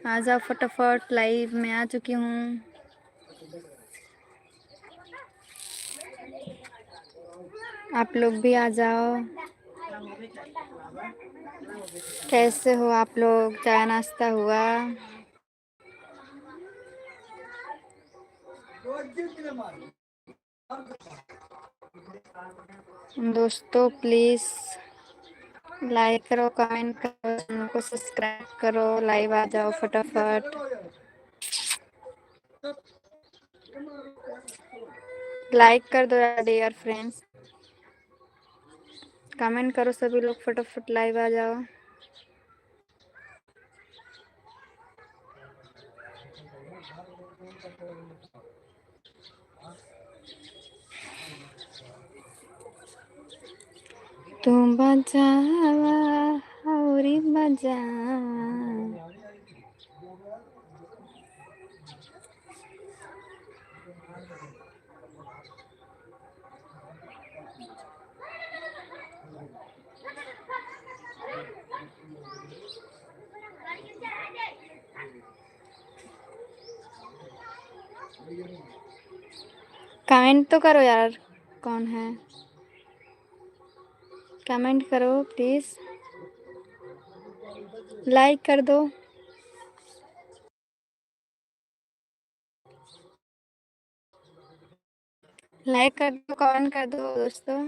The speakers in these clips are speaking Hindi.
आ जाओ फटाफट, लाइव में आ चुकी हूँ। आप लोग भी आ जाओ। कैसे हो आप लोग? चाय नाश्ता हुआ? दोस्तों प्लीज लाइक करो, कमेंट करो, चैनल को सब्सक्राइब करो, लाइव आ जाओ फटाफट। लाइक कर दो यार डियर फ्रेंड्स, कमेंट करो सभी लोग, फटाफट लाइव आ जाओ। तुम बजावा औरी बजा। कमेंट तो करो यार, कौन है? कमेंट करो प्लीज, लाइक कर दो। लाइक कर दो, कमेंट कर दो दोस्तों।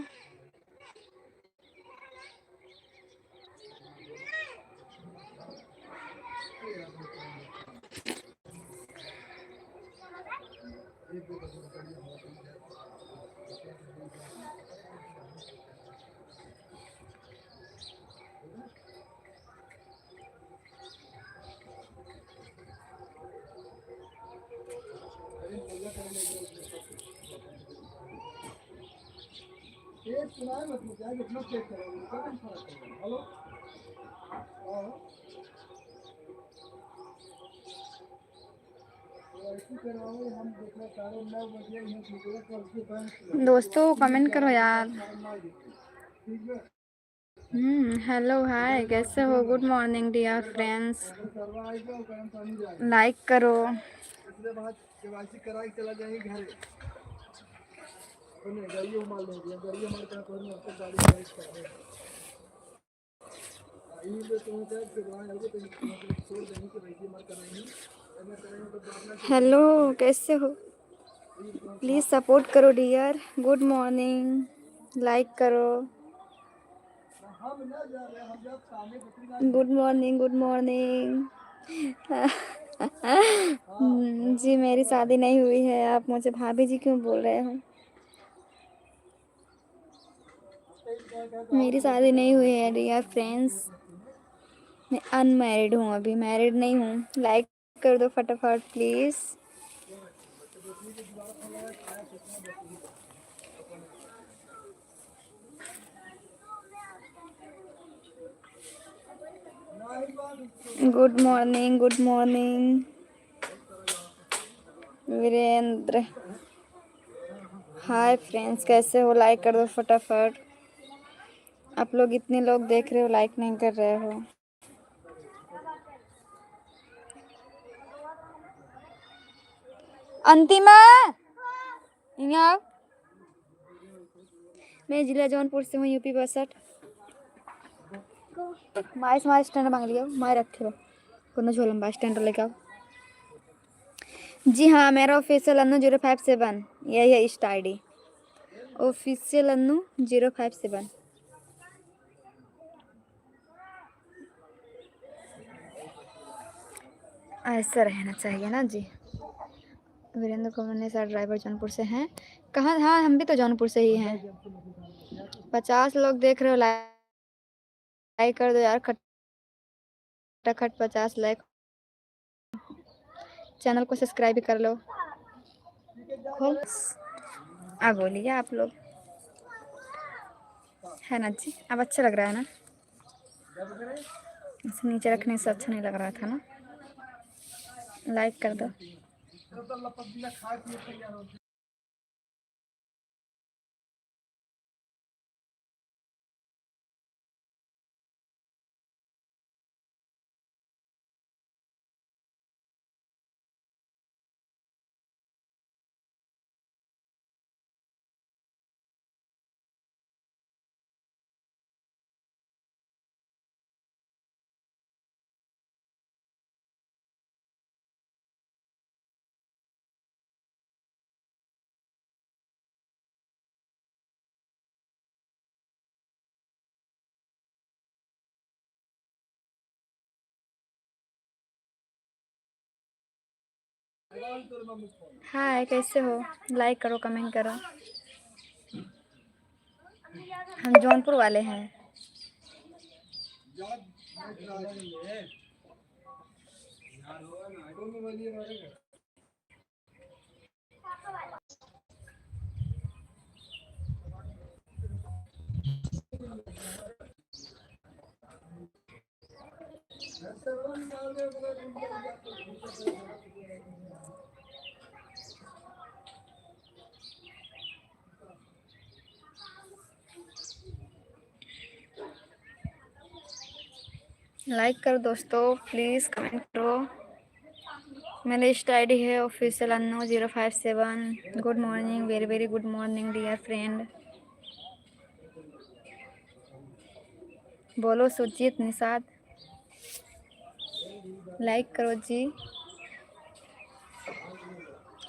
दोस्तों कमेंट करो यार। हेलो हाय, कैसे हो? Good morning dear friends, like करो। हेलो कैसे हो? प्लीज़ सपोर्ट करो डियर। गुड मॉर्निंग, लाइक करो। Good morning, good morning. जी मेरी शादी नहीं हुई है, आप मुझे भाभी जी क्यों बोल रहे हो? मेरी शादी नहीं हुई है डियर फ्रेंड्स, मैं अनमैरिड हूँ, अभी मैरिड नहीं हूँ। लाइक कर दो फटाफट please. Good morning, good morning Virendra. Hi friends, कैसे हो? लाइक कर दो फटाफट। आप लोग इतने लोग देख रहे हो, लाइक नहीं कर रहे हो। अंतिमा यहाँ, मैं जिला जौनपुर से हूँ, यूपी 62। माइस स्टैंड मांग लिया, माए रखे हो कोनो झोलम बा स्टैंड लेके आओ। जी हाँ, मेरा ऑफिशियल अन्नू 057, यही है इंस्टा ID, ऑफिशियल अन्नू 057। ऐसा रहना चाहिए ना जी। वीरेंद्र कुमार सर ड्राइवर जौनपुर से हैं। कहाँ? हाँ हम भी तो जौनपुर से ही हैं। 50 लोग देख रहे हो, लाइक कर दो यार खटाखट 50 लाइक। चैनल को सब्सक्राइब भी कर लो। खोल, अब बोलिए आप लोग, है ना जी? अब अच्छा लग रहा है ना? इसे नीचे रखने से अच्छा नहीं लग रहा था ना? लाइक कर दो। हाय, कैसे हो? लाइक करो, कमेंट करो। हम जौनपुर वाले हैं। लाइक करो दोस्तों, प्लीज़ कमेंट करो। मेरा इंस्टा आई डी है official Anno 057। Good morning, very very good morning dear friend. बोलो सुजीत निषाद, लाइक करो जी।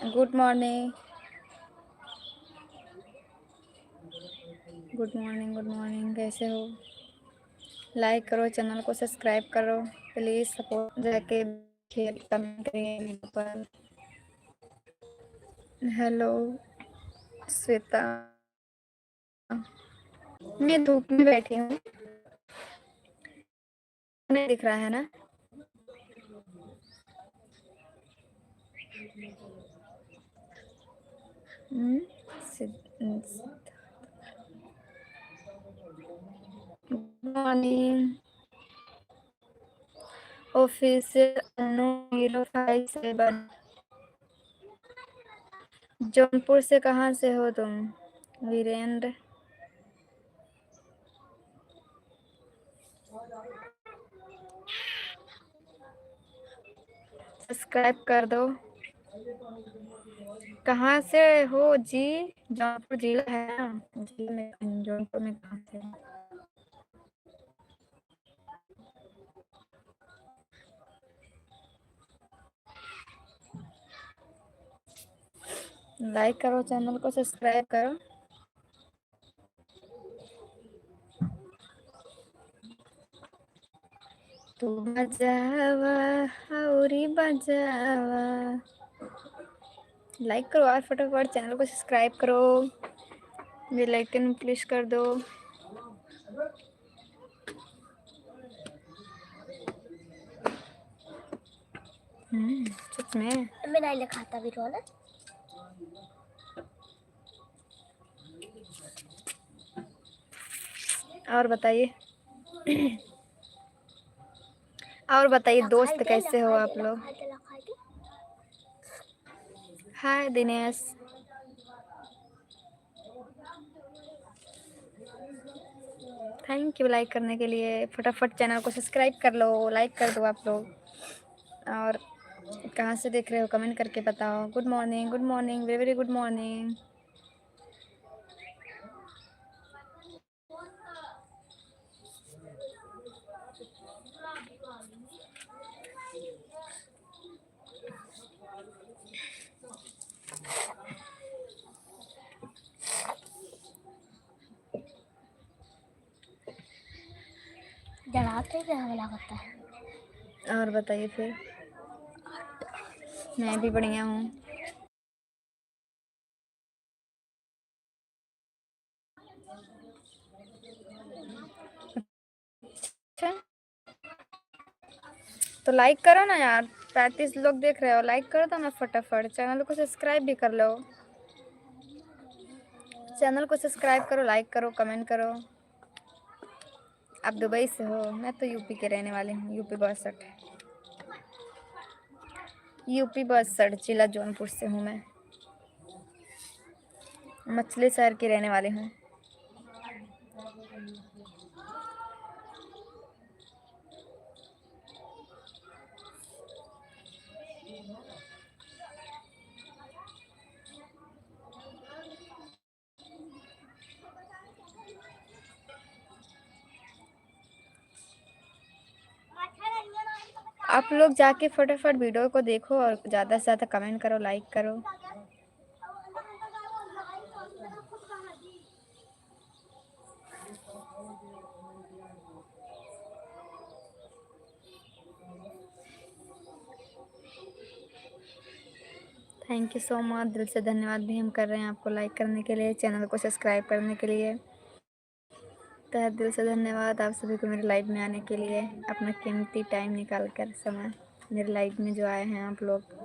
Good morning, good morning, good morning, कैसे हो? लाइक करो, चैनल को सब्सक्राइब करो प्लीज़। सपोर्ट जाके कमेंट करिए वीडियो पर। हेलो श्वेता, मैं धूप में बैठी हूँ, नहीं दिख रहा है ना? Good morning, official Anno 057। Jaunpur से कहाँ से हो तुम? वीरेंद्र, सब्सक्राइब कर दो। कहाँ से हो जी? जौनपुर जिला है ना? जिले में, जौनपुर में कहाँ से? लाइक करो, चैनल को सब्सक्राइब करो। तू बजावा हौरी बजावा। लाइक करो और फटाफट, चैनल को सब्सक्राइब करो, बेल आइकन प्रेस कर दो। सच में मेरा लिखा था भी रोल। और बताइए और बताइए दोस्त, कैसे हो आप लोग? हाय दिनेश, थैंक यू लाइक करने के लिए। फटाफट चैनल को सब्सक्राइब कर लो, लाइक कर दो आप लोग। और कहाँ से देख रहे हो कमेंट करके बताओ। Good morning, good morning, very very good morning. डराते क्या वाला होता है? और बताइए फिर। मैं भी बढ़िया हूँ। अच्छा, तो लाइक करो ना यार, 35 लोग देख रहे हो, लाइक करो तो मैं फटाफट। चैनल को सब्सक्राइब भी कर लो। चैनल को सब्सक्राइब करो, लाइक करो, कमेंट करो। आप दुबई से हो? मैं तो यूपी के रहने वाली हूँ, यूपी 62। यूपी 62 जिला जौनपुर से हूँ मैं। मछली शहर की रहने वाली हूँ। आप लोग जाके फटाफट वीडियो को देखो और ज़्यादा से ज़्यादा कमेंट करो, लाइक करो। थैंक यू सो मच, दिल से धन्यवाद भी हम कर रहे हैं आपको लाइक करने के लिए, चैनल को सब्सक्राइब करने के लिए। तहे दिल से धन्यवाद आप सभी को मेरे लाइव में आने के लिए, अपना कीमती टाइम निकाल कर समय मेरे लाइव में जो आए हैं आप लोग।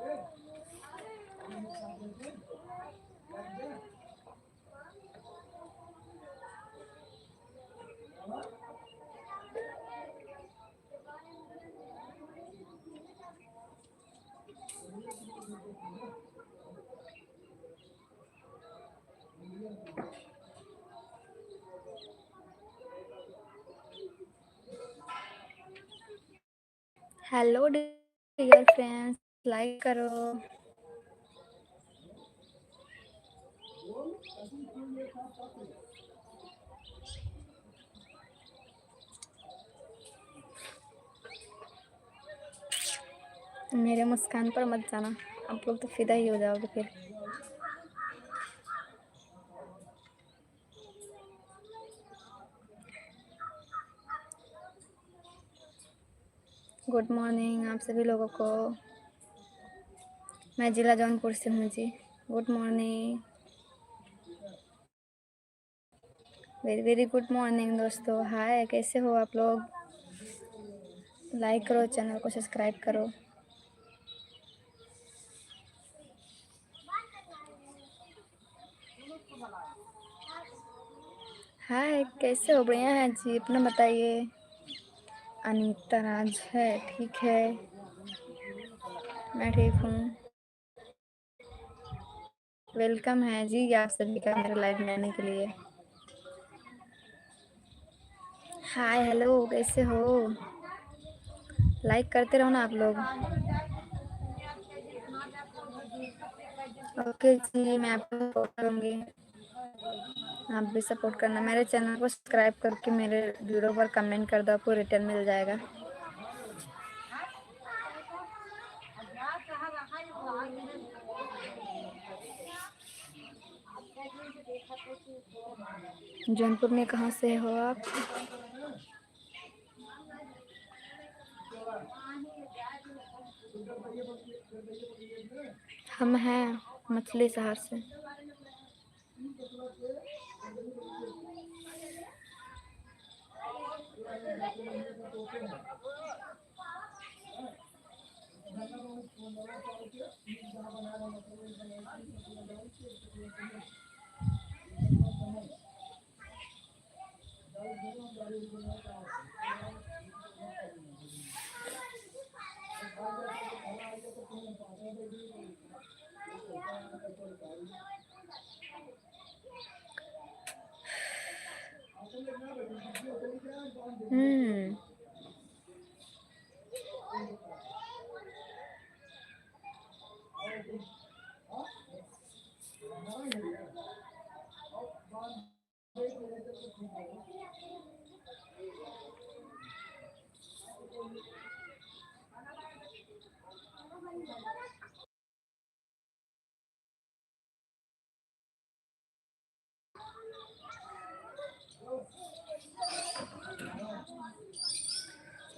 हेलो डियर फ्रेंड्स, लाइक करो। मेरे मुस्कान पर मत जाना, आप लोग तो फिदा ही हो जाओगे फिर। गुड मॉर्निंग आप सभी लोगों को। मैं जिला जौनपुर से हूँ जी। Good morning, very very good morning दोस्तों। हाय, कैसे हो आप लोग? लाइक करो, चैनल को सब्सक्राइब करो। हाय, कैसे हो? बढ़िया है जी, अपना बताइए। अनीता राज है, ठीक है, मैं ठीक हूँ। वेलकम है जी आप सभी का मेरे लाइव में आने के लिए। हाय हेलो, कैसे हो? लाइक करते रहो ना आप लोग। ओके जी, मैं आपको सपोर्ट करूँगी, आप भी सपोर्ट करना। मेरे चैनल को सब्सक्राइब करके मेरे वीडियो पर कमेंट कर दो, आपको रिटर्न मिल जाएगा। जौनपुर में कहाँ से हो आप? हम हैं मछली शहर से।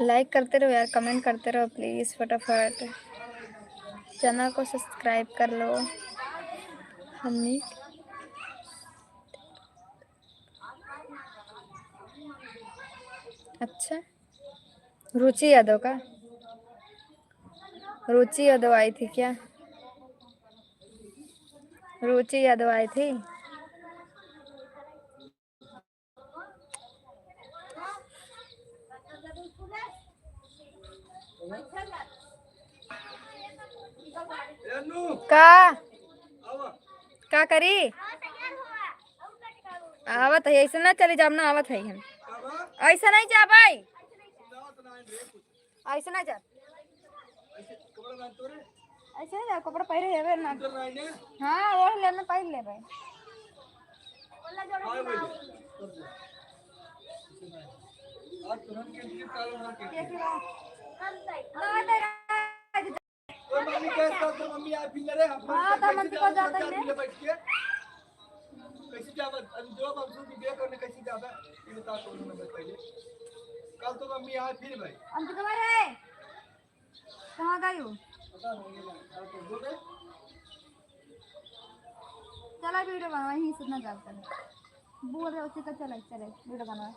लाइक करते रहो यार, कमेंट करते रहो प्लीज़, फटाफट चैनल को सब्सक्राइब कर लो। हमने अच्छा, रुचि यादव का? रुचि यादव आई थी क्या? रुचि यादव आई थी? का करी आवत है, ऐसे ना चली जाब ना, आवत है हम ऐसा नहीं जा भाई, ऐसे ना जा, ऐसे नहीं जा, कपड़ा पहरे है ना। हाँ वो लेना पहन ले भाई। हाँ तो मंदिर को जाते हैं कैसे जावा अभी दो बाबू की बिया करने कैसे जावा ये बता तो मैं पहले कल तो मम्मी आए फिर भाई अंत कमर है कहां गई हो पता नहीं कल तो बोले चला वीडियो बनवा, यहीं से इतना जाकर बोल रहे उसी का, चले चले वीडियो बनवा।